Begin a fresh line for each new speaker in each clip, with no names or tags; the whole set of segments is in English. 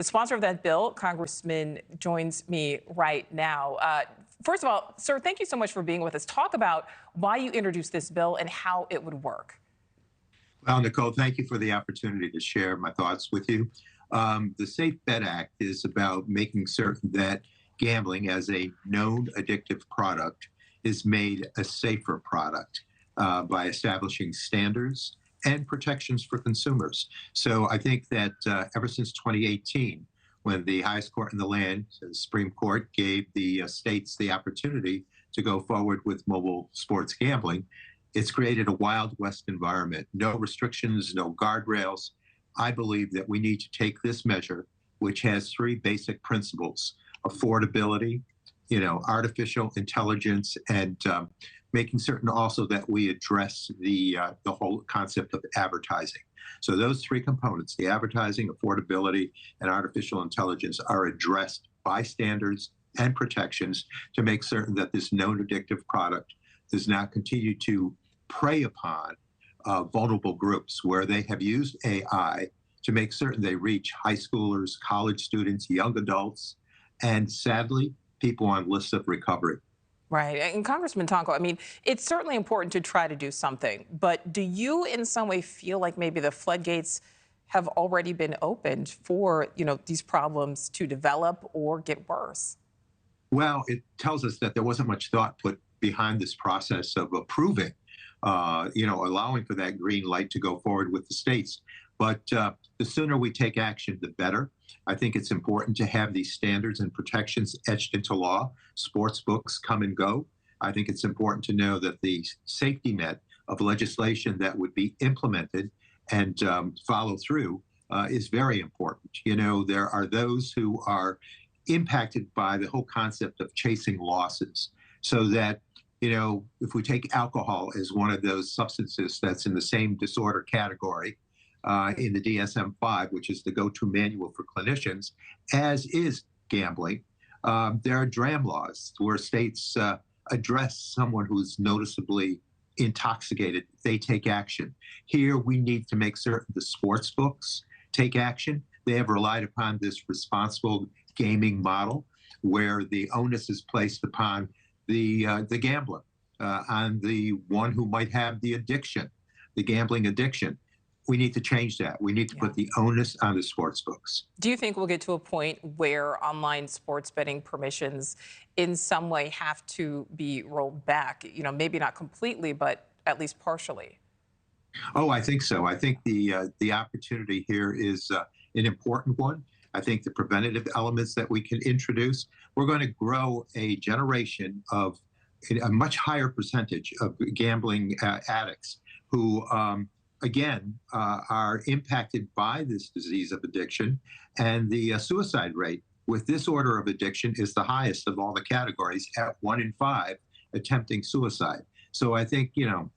The sponsor of that bill, Congressman, joins me right now. First of all, sir, thank you so much for being with us. Talk about why you introduced this bill and how it would work.
Well, Nichole, thank you for the opportunity to share my thoughts with you. The Safe Bet Act is about making certain that gambling as a known addictive product is made a safer product by establishing standards and protections for consumers. So I think that ever since 2018, when the highest court in the land, the Supreme Court, gave the states the opportunity to go forward with mobile sports gambling, it's created a Wild West environment. No restrictions, no guardrails. I believe that we need to take this measure, which has three basic principles: affordability, artificial intelligence, and making certain also that we address the whole concept of advertising. So those three components, the advertising, affordability, and artificial intelligence, are addressed by standards and protections to make certain that this known addictive product does not continue to prey upon vulnerable groups where they have used AI to make certain they reach high schoolers, college students, young adults, and sadly, people on lists of recovery.
Right. And Congressman Tonko, I mean, it's certainly important to try to do something, but do you in some way feel like maybe the floodgates have already been opened for, these problems to develop or get worse?
Well, it tells us that there wasn't much thought put behind this process of approving, allowing for that green light to go forward with the states. But the sooner we take action, the better. I think it's important to have these standards and protections etched into law. Sports books come and go. I think it's important to know that the safety net of legislation that would be implemented and follow through is very important. There are those who are impacted by the whole concept of chasing losses, so that if we take alcohol as one of those substances that's in the same disorder category in the DSM-5, which is the go-to manual for clinicians, as is gambling, there are DRAM laws where states address someone who's noticeably intoxicated. They take action. Here, we need to make certain the sports books take action. They have relied upon this responsible gaming model where the onus is placed upon the gambler, on the one who might have the addiction, the gambling addiction. We need to change that. We need to put the onus on the sports books.
Do you think we'll get to a point where online sports betting permissions in some way have to be rolled back? Maybe not completely, but at least partially.
Oh, I think so. I think the opportunity here is an important one. I think the preventative elements that we can introduce, we're going to grow a generation of a much higher percentage of gambling addicts who, again, are impacted by this disease of addiction. And the suicide rate with this order of addiction is the highest of all the categories, at 1 in 5 attempting suicide. So I think,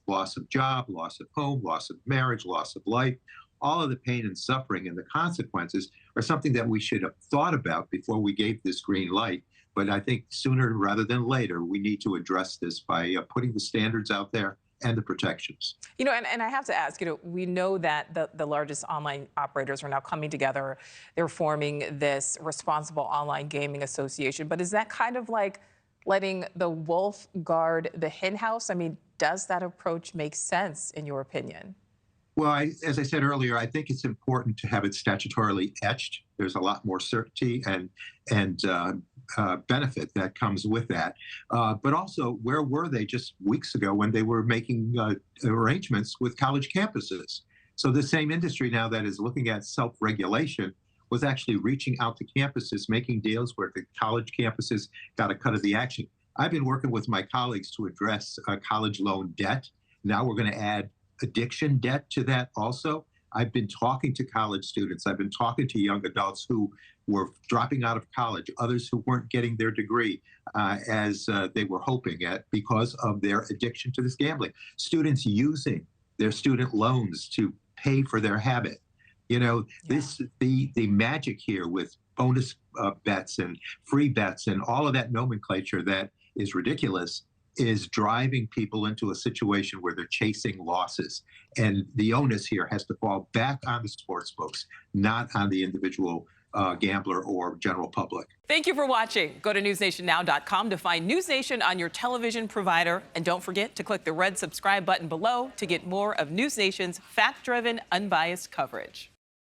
loss of job, loss of home, loss of marriage, loss of life, all of the pain and suffering and the consequences are something that we should have thought about before we gave this green light. But I think sooner rather than later, we need to address this by putting the standards out there and the protections.
And I have to ask, we know that the largest online operators are now coming together. They're forming this responsible online gaming association. But is that kind of like letting the wolf guard the hen house? I mean, does that approach make sense in your opinion?
Well, as I said earlier, I think it's important to have it statutorily etched. There's a lot more certainty and benefit that comes with that. But also, where were they just weeks ago when they were making arrangements with college campuses? So the same industry now that is looking at self-regulation was actually reaching out to campuses, making deals where the college campuses got a cut of the action. I've been working with my colleagues to address college loan debt. Now we're going to add addiction debt to that also. I've been talking to college students. I've been talking to young adults who were dropping out of college, others who weren't getting their degree as they were hoping at because of their addiction to this gambling. Students using their student loans to pay for their habit. The magic here with bonus bets and free bets and all of that nomenclature that is ridiculous is driving people into a situation where they're chasing losses. And the onus here has to fall back on the sports books, not on the individual gambler or general public.
Thank you for watching. Go to newsnationnow.com to find News Nation on your television provider. And don't forget to click the red subscribe button below to get more of News Nation's fact-driven, unbiased coverage.